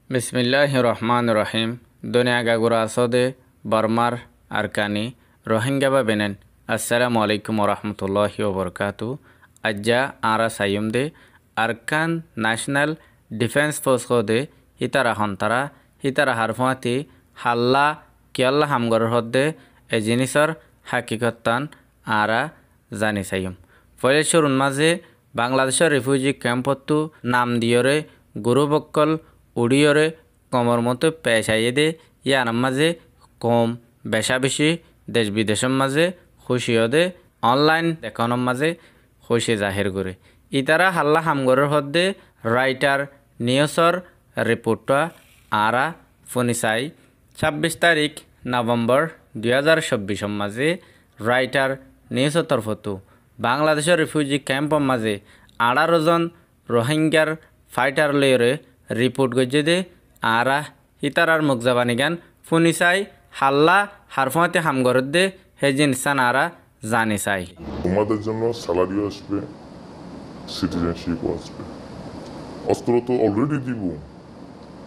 বিসমিল্লাহির রহমানির রহিম। দুনিয়া গাগুরা আসদে বর্মার আরকানি রোহিঙ্গা বা বেনেন। আসসালামু আলাইকুম রহমতুল্লাহি ওবরকাতু। আজ্জা আরা সাইম দে আরকান ন্যাশনাল ডিফেন্স ফোর্স দে হিতারা হন্তারা হিতারা হারফাতি হাল্লা কিয়াল্লা হামগর হদ্দে এ জিনিসর হাকিকতান আরা জানি সাইম। ফলেশ্বর মাঝে বাংলাদেশের রিফিউজি ক্যাম্পতো নাম দিয়রে গুরুবক্কল উড়িয়রে কমর মতো পেশাইয়ে দে ইয়ার মাঝে কম বেশা বেশি দেশ বিদেশের মাঝে খুশিও দে অনলাইন দেখানোর মাঝে খুশি জাহির করে ইতারা হাল্লা হামগরের হদ্দে রাইটার নিউজর রিপোর্টটা আরা ফনিসাই 26 তারিখ নভেম্বর 2024 মাঝে রাইটার নিউজর তরফতো বাংলাদেশের রিফিউজি ক্যাম্পর মাঝে 18 জন রোহিঙ্গার ফাইটার লয়রে রিপোর্ট গজে দে আরা হিতারার মুখজাবানি গান ফুনিসাই হাল্লা হারফাতে হামগরদ দে হেজিন সান আরা জানি চাই তোমাদের জন্য স্যালারিও আসবে, সিটিজেনশিপও আসবে। অস্ত্র তো অলরেডি দিব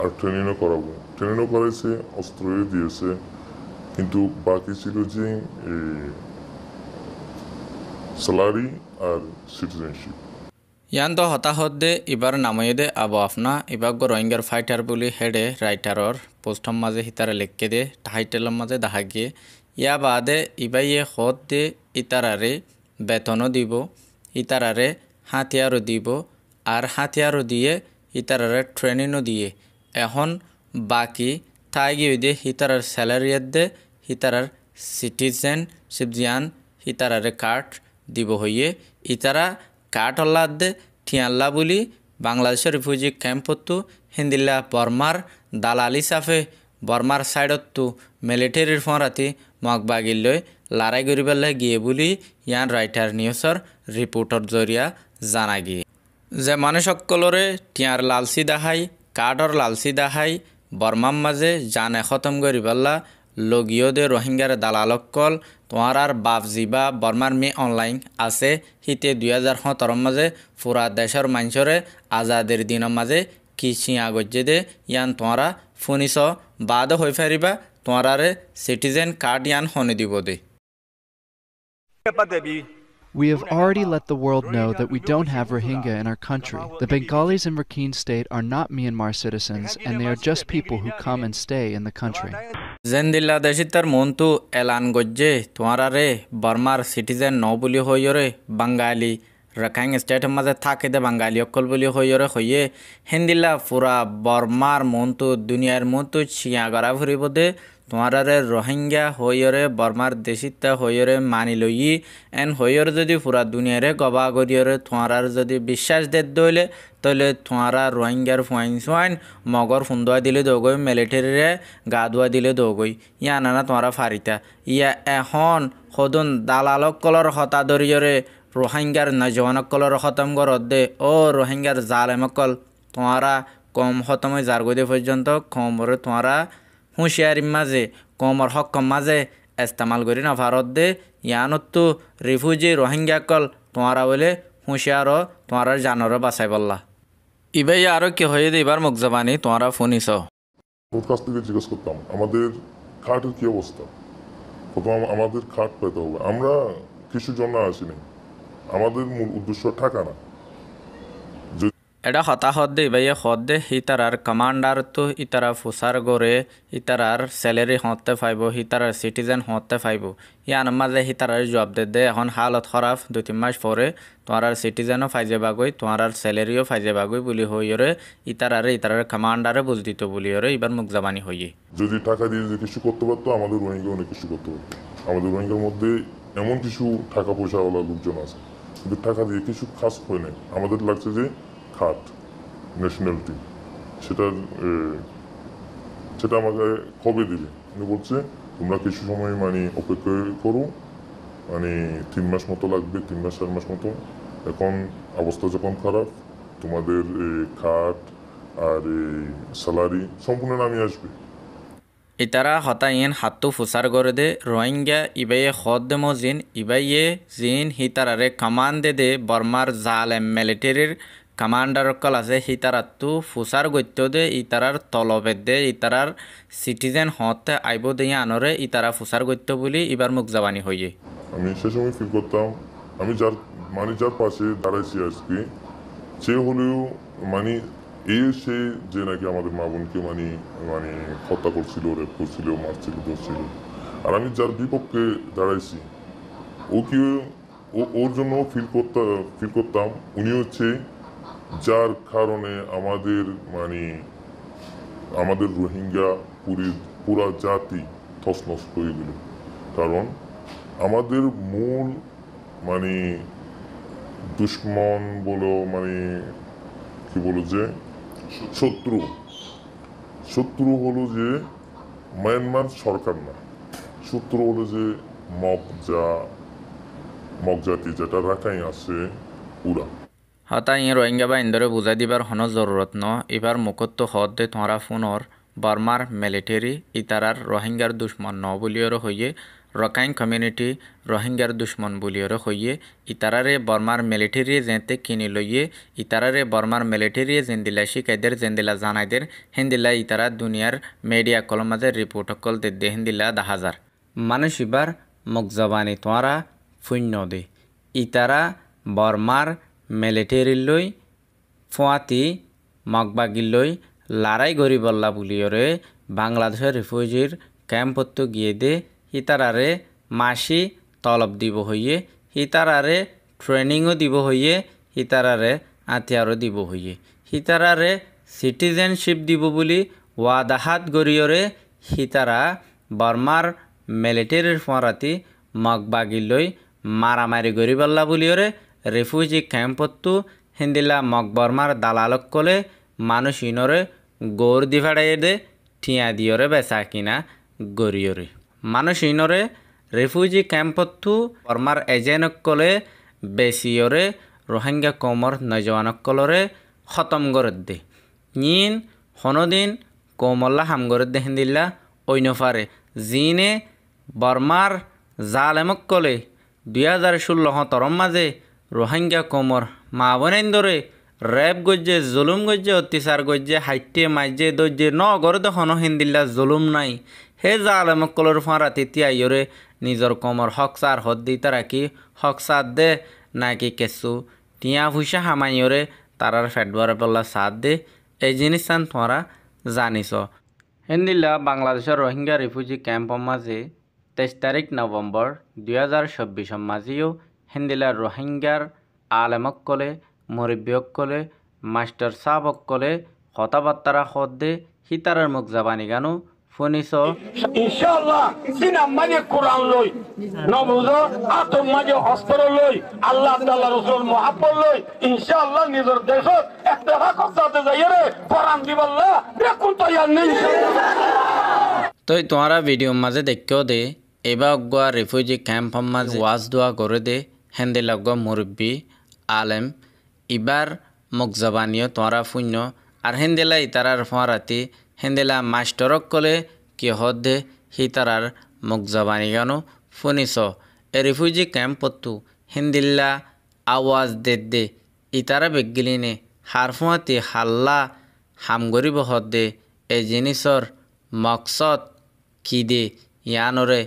আর ট্রেনিংও করাবো। ট্রেনিংও করাইছে, অস্ত্রও দিয়েছে, কিন্তু বাকি ছিল যে স্যালারি আর সিটিজেনশিপ। ইয়ান তো হতাহত দে এবার নামাইয়ে দে আবো আপনা এবার রোহিঙ্গার ফাইটার বলি হেডে রাইটারর পোস্টম মাঝে হিতারা লেখকে দে টাইটেলের মাঝে দেখা গিয়ে ইয়া বাদে ইবাইয়ে হত দে ইতারারে বেতনও দিব, ইতারারে হাতিয়ারও দিব, আর হাতিয়ারও দিয়ে ইতারারে ট্রেনিংও দিয়ে এখন বাকি তাই গিয়ে দে হিতারার স্যালারিয়ার দে হিতারার সিটিজেনশিপ জিয়ান হিতারারে কার্ড দিব হইয়ে ইতারা কাঠ অল্লাদ দে ঠিয়াল্লা বলি বাংলাদেশের রিফিউজি ক্যাম্পতো হিন্দিল্লা বর্মার দালালি সাফে বর্মার সাইডতো মিলিটারির ফরাতি মগবাগিল্লই লড়াই করিবাল্লা গিয়ে বলি ইয়ান রাইটার নিউজর রিপোর্টর জরিয়া জানা গিয়ে যে মানুষ সকলরে টিয়ার লালসি দাহাই কাঠর লালসি দাহাই বর্মার মাঝে জানে খতম করিবাল্লা লগিও দে রোহিঙ্গার দালালকল তোমার আর বাপজিবা বর্মার মি অনলাইন আছে হিতে 2017 মাঝে পুরা দেশের মানুষরে আজাদের দিনের মাঝে কিছি আগজে দে ইয়ান তোমারা ফুনিস বাদ হয়ে ফারিবা তোমারে সিটিজেন কার্ড ইয়ান হনে দিব দে। We have already let the world know that we don't have Rohingya in our country. The Bengalis in Rakhine State are not Myanmar citizens, and they are just people who come and stay in the country. জেন্দিল্লা দেশিতার Montu এলান গজ্জে তোমারে বর্মার citizen ন বলি হইরে বাঙালি Rakhine স্টেটের মাঝে থাকে দে বাঙালি অকল বলি হইরে হইয়ে হিন্দিল্লা পুরা বর্মার মন্তু দুনিয়ার মন্তু ছিয়া গড়া ফুরিব দে তোমারে রোহিঙ্গা হইরে বর্মার দেশিতা হইরে মানি লই এন হইরে যদি পুরা দুনিয়ারে গবা গরিয়রে তোমার যদি বিশ্বাস দে দইলে তাহলে তোমারা রোহিঙ্গার ফুয়াইন সোয়াইন মগর ফুন্দুয়া দিলে দৌগই মিলিটারিরে গা ধোয়া দিলে দৌগই ইয়া নানা তোমারা ফারিতা ইয়া এখন সদন দালালক কলর হতা দরিয়রে রোহিঙ্গার নজওয়ানক কলর খতম গরদ দে ও রোহিঙ্গার জালেমকল তোমারা কম খতমই জারগদে পর্যন্ত কমরে তোমারা হুঁশিয়ারির মাঝে কমর হকম মাঝে ইস্তেমাল করি না ভারত দে ইয়ানতো রিফিউজি রোহিঙ্গাকল তোমারা বলে হুঁশিয়ার তোমার জানর বাঁচাই বললা ইবাই আরো কি হয়ে দে এবার মুখ জবানি তোমারা শুনিস। ওর কাছ থেকে জিজ্ঞেস করতাম আমাদের খাটের কি অবস্থা, প্রথম আমাদের খাট পেতে হবে। আমরা কিছু জন্য আসিনি, আমাদের মূল উদ্দেশ্য টাকা না। এটা হতাহত দে ইবাই হত দে হিতারার কমান্ডার তো ইতারা ফুসার গড়ে ইতারার স্যালারি হতে পাইব, হিতারার সিটিজেন হতে পাইব ইয়ান মাঝে হিতারার জবাব দে এখন হালত খারাপ 2-3 মাস পরে তোমার সিটিজেনও ফাই যাবাগই তোমার স্যালারিও ফাই যাবাগই বলি হইরে ইতারার কমান্ডারে বুঝ দিত বলি হরে এবার মুখ জবানি হইয়ে যদি টাকা দিয়ে যে কিছু করতে পারতো আমাদের রোহিঙ্গা অনেক কিছু করতে পারতো। আমাদের রোহিঙ্গার মধ্যে এমন কিছু টাকা পয়সাওয়ালা লোকজন আছে, কিন্তু টাকা দিয়ে কিছু খাস হয় নাই। আমাদের লাগছে যে খাত ন্যাশনালিটি, সেটা আমাকে কবে দিবে। উনি বলছে তোমরা কিছু সময় অপেক্ষা করো, 3 মাস মতো লাগবে, 3 মাস 4 মাস মতো। এখন অবস্থা যখন খারাপ তোমাদের খাট আর স্যালারি সম্পূর্ণ নামে আসবে। ইতারা হতাইন হাতু ফুসার করে দে রোহিঙ্গা ইবাইয়ে হদ দে মজিন ইবাইয়ে জিন হিতারারে কমান দে বর্মার জালেম মিলিটারির কমান্ডার অকল আছে হিতারাতু ফুসার গত্য দে ইতারার তলবেদ দে ইতারার সিটিজেন হতে আইব দিয়ে আনরে ইতারা ফুসার গত্য বলি এবার মুখ জবানি হইয়ে আমি সে সময় ফিল করতাম আমি যার পাশে দাঁড়াইছি আজকে সে হলেও মানে সে যে নাকি আমাদের মা বোনকে মানে হত্যা করছিল, রেপ করছিল, মারছিল, ধরছিল, আর আমি যার বিপক্ষে দাঁড়াইছি ওর জন্য ফিল করতাম উনি হচ্ছে যার কারণে আমাদের রোহিঙ্গা পুরা জাতি তছনছ হয়ে গেল। কারণ আমাদের মূল দুশ্মন বলো কি বলো যে শত্রু হলো যে মায়ানমার সরকার না, শত্রু হলো যে মগ জাতি যেটা রাখাই আছে ওরা। হতা রোহিঙ্গা বা ইন্দরে বুঝাই দিবার হন জরুরত ন এবার মুখত্ব হদ দে তোমরা ফোনর বর্মার মিলিটারি ইতারার রোহিঙ্গার দুশ্মন ন বলিয়র হইয়ে রকাইন কমিউনিটি রোহিঙ্গার দুশ্মন বলিয়র হইয়ে ইতারারে বর্মার মিলিটারি যেতে কিনি লইয়ে ইতারারে বর্মার মিলিটারি জেন্দিলা শিকাইদের জেন্দিলা জানাইদের হিন্দিলা ইতারা দুনিয়ার মিডিয়া কলম মাঝে রিপোর্ট কল দে হিন্দিলা 10,000 মানুষ এবার মুখ জবানি তোমরা শূন্য দে ইতারা বর্মার মিলিটারি লই ফুয়াতি মগবাগিলই লড়াই গরি বল্লা বুলিয়রে বাংলাদেশের রিফিউজির ক্যাম্পত গিয়ে দে হিতারারে মাসি তলব দিব হইয়ে হিতারারে ট্রেনিংও দিব হইয়ে হিতারারে আতিয়ারও দিব হইয়ে হিতারারে সিটিজেনশিপ দিব বলি ওয়াদাহাত গরিয়রে হিতারা বর্মার মিলিটারির ফরাতি মগবাগিলই মারামারি গরি বল্লা বুলিয়রে রিফিউজি ক্যাম্পতো হিন্দিলা মগবর্মার দালালক কলে মানুষ ইনরে গৌর দি ফেড়াইয়ে দে ঠিয়া দিয়রে বেচা কিনা গরিয়রে মানুষ ইনরে রিফিউজি ক্যাম্পতো বর্মার এজেন্টক কলে বেশিয়রে রোহিঙ্গা কমর নজওয়ানক কলরে খতম করে দে নিন হনদিন কমল্লা হাম করে দে হিন্দিল্লা ঐনফারে জিনে বর্মার জালেমক কলে 2016 মাঝে রোহিঙ্গা কমর মা বোনেন ধরে রেপ গজ্জে জুলুম গজ্জে অত্যাচার গজ্জে হাইটে মাইজে দজ্জে নগর দখন হিন্দিল্লা জুলুম নাই হে জালেমক কলর ফাঁড়াতে তিয়াইরে নিজর কমর হকসার হদ দি তারা কি হকসার দে নাকি কেসু টিয়া ভুষা হামাইরে তারার ফেডবারে পল্লা সাথ দে এই জিনিস তোমরা জানিস। হিন্দিল্লা বাংলাদেশের রোহিঙ্গা রিফিউজি ক্যাম্পর মাঝে 23 তারিখ নভেম্বর 2024 মাঝেও হিন্দিলা রোহিঙ্গার আলেমক কলে মরিব্যক কলে মাস্টার সাহবক কলে কথাবার্তারা হদ দে হিতারের মুখ জাবানি গানু ফনিস ইনশাআল্লাহ সিনাম মাঝে কোরআন লই নবুজ আতম মাঝে অস্ত্র লই আল্লাহ তাআলা রাসূল মুহাব্বত লই ইনশাআল্লাহ নিজের দেশত একটা হক সাথে যাইরে কোরআন দিবাল্লাহ দেখুন তৈয়ার নেই তো তোমরা ভিডিও মাঝে দেখো দে এবার গোয়া রিফিউজি ক্যাম্প মাঝে ওয়াজ দোয়া করে দে হেন্দে লগ মুরব্বী আলেম ইবার মুখ জবানিও তোমরা শূন্য আর হেন্দেলা ইতারার ফরাতি হেন্দেলা মাস্টরক কলে কি হদ দে হিতারার মুখ জবানি গানো শুনিস এ রিফিউজি ক্যাম্পতো হিন্দিল্লা আওয়াজ দে ইতারা বেগিলিনে হারফুয়াতি হাল্লা হামগরিব হদ দে এই জিনিসর মকসদ কি দে ইয়ানরে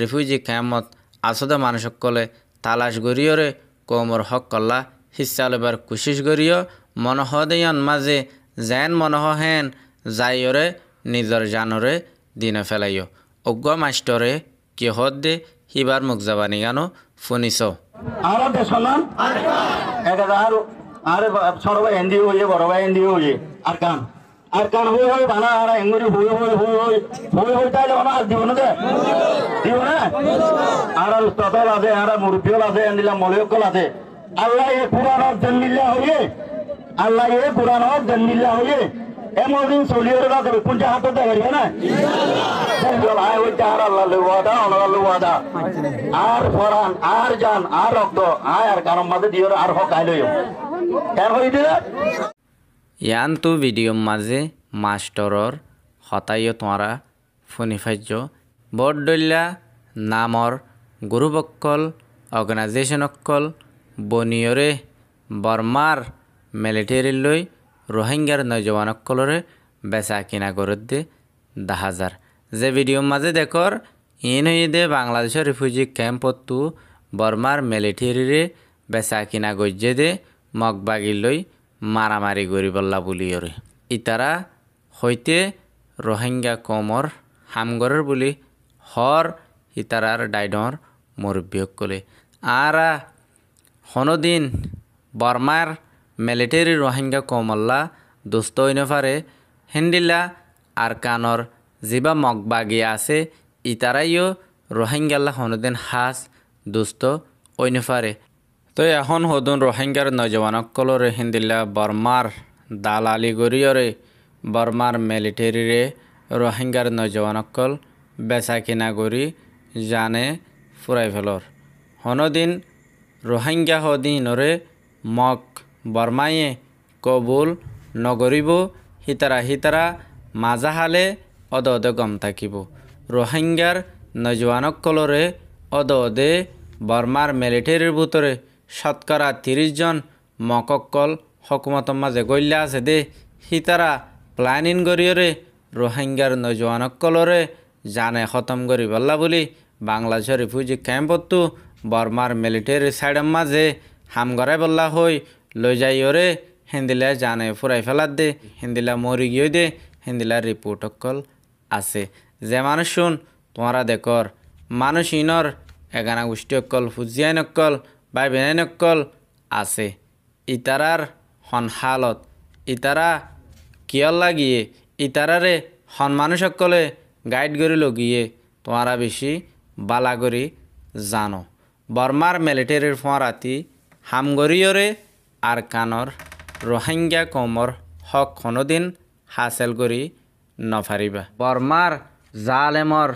রিফিউজি ক্যাম্পত আসদে মানুষক কলে তালাশ গরিয়রে কোমর হক কল্লা হিস্সা লবার কোশিশ গরিয় মনহদেয়ন মাঝে যেন মনহ হেন যাইয়রে নিজর জানরে দিনে ফেলাইও অজ্ঞ মাস্টরে কি হদ দে হিবার মুখ জাবানি গানো শুনিস আর দেশনাম আরে ছোট ভাই হিন্দি হইয়ে বড় ভাই হিন্দি হইয়ে আর কান হই বানা আর এঙ্গুরি হই তাইলে বানা আর দিব না আর উস্তাদল আছে আর মুরব্বিয়ল আছে এন্দিলা মলিয়কল আছে আল্লাহ এ কুরআনত জান্নিল্লাহ হইয়ে এমদিন চলিয়র না দেবে কোন হাতে দেখে না আয় ওই আর আল্লাহ ওয়াদা আর ফরান আর জান আর রক্ত আয় আর কারণ মাঝে দিয়র আর হক আইলইও কেন হই দিলে ইয়ান তো ভিডিও মাঝে মাস্টরর হতাইও তোমরা ফনিফাজ্য বড়দল্যা নামর গুরুবক্কল অর্গানাইজেশনক্কল বনিয়রে বর্মার মিলিটারি লৈ রোহিঙ্গার নজওয়ানসকলরে বেচা কিনা করে দে দেখা যার যে ভিডিওর মাঝে দেখর ইন হয়ে দে বাংলাদেশের রিফিউজি ক্যাম্পতো বর্মার মিলিটারিরে বেচা কিনা গজ্জে দে মগবাগি লৈ মারামারি করি বললা বুলিয়রে ইতারা হইতে রোহিঙ্গা কমর হামগরের বুলি হর ইতারার ডাইডর মুরব্বীসকলে আরা হনদিন বর্মার মিলিটারি রোহিঙ্গা কমল্লা দুস্থ হইনে পারে হেন্দিল্লা আর কানর জিবা মগবাগি আছে ইতারাইও রোহিঙ্গাল্লা হনদিন হাস দুস্থ হইনে পারে তো এখন হদুন রোহিঙ্গার নজওয়ানসকলরে হিন্দিল্লা বর্মার দালালি গরিয়রে বর্মার মিলিটারিরে রোহিঙ্গার নজওয়ানসকল বেচা কিনা করি জানে ফুরাই ফেলর হনদিন রোহিঙ্গা হদিনরে মগ বর্মায়ে কবুল নগরিব হিতারা মাজাহালে অদে গম থাকিব রোহিঙ্গার নজওয়ানসকলরে অদে বর্মার মিলিটারির ভিতরে শতকরা 30 জন মকক্কল হকুমতর মাঝে গল্লা আছে দে হিতারা প্ল্যানিং করিয়রে রোহিঙ্গার নজওয়ানসকলরে জানে খতম করি বললা বলি বাংলাদেশের রিফিউজি ক্যাম্পতো বর্মার মিলিটারি সাইডের মাঝে হাম গড়াই বললা হই লৈ যাইয়রে হিন্দিলা জানে ফুরাই ফেলার দে হিন্দিলা মরি গিয়ে দে হিন্দিলা রিপোর্ট অকল আছে যে মানুষ শুন তোমরা দেখর মানুষ ইনর এগানা গোষ্ঠী অকল ফুজিয়াইন অকল বাই বেনাইন অকল আছে ইতারার হন হালত ইতারা কিয়ল লাগিয়ে ইতারারে হন মানুষ অকলে গাইড করে লগিয়ে তোমরা বেশি বালা করি জানো বর্মার মিলিটারির ফরাতি হামগরিয়রে আর কানর রোহিঙ্গা কমর হক কোনোদিন হাসিল করি নফারিবা বর্মার জালেমর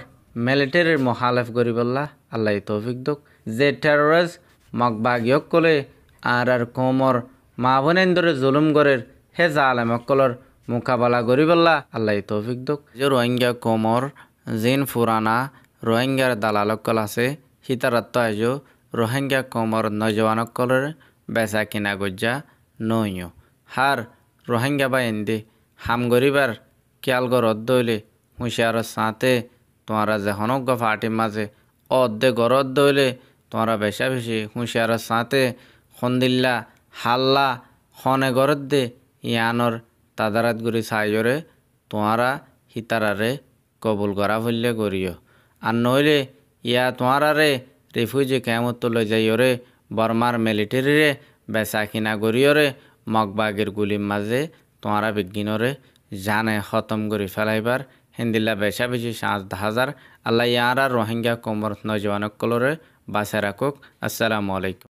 মিলিটারির মহালেফ করি বললা আল্লাহ তৌফিক দোক যে টেররিস্ট মগবাগিয়ক কলে আর কমর মা বোনেন্দরে জুলুম গরের হে জালেমকলর মোকাবেলা করি বললা আল্লাহ তৌফিক দোক যে রোহিঙ্গা কমর জিন ফুরানা রোহিঙ্গার দালালকল আছে হিতারত্ব আইজো রোহিঙ্গা কমর নজওয়ানকলর বেচা কিনা গজ্জা নইও হার রোহিঙ্গা বা এন্দে হাম গরিবার খেয়াল গরত দইলে হুঁশিয়ার সাথে তোমরা যে হনজ্ঞ ফাটির মাঝে অর্ধে গরত দইলে তোমরা বেশা বেশি হুঁশিয়ার সাথে খন্দিল্লা হাল্লা খনে গরত দে ইয়ানর তাদারাত গুরি সাইজরে তোমরা হিতারারে কবুল করা ফেললে করিও আর নইলে ইয়া তোমরারে রিফিউজি ক্যাম্পত লৈ যাইয়রে বর্মার মিলিটারিরে বেচা কিনা করিয়রে মগবাগের গুলির মাঝে তোমরা বিজ্ঞানরে জানে খতম করে ফেলাইবার হিন্দিল্লা বেশা বেশি 7,000 আল্লাহ ইয়ারা রোহিঙ্গা কমর নজওয়ানসকলরে বাঁচা রাখুক আসসালামু আলাইকুম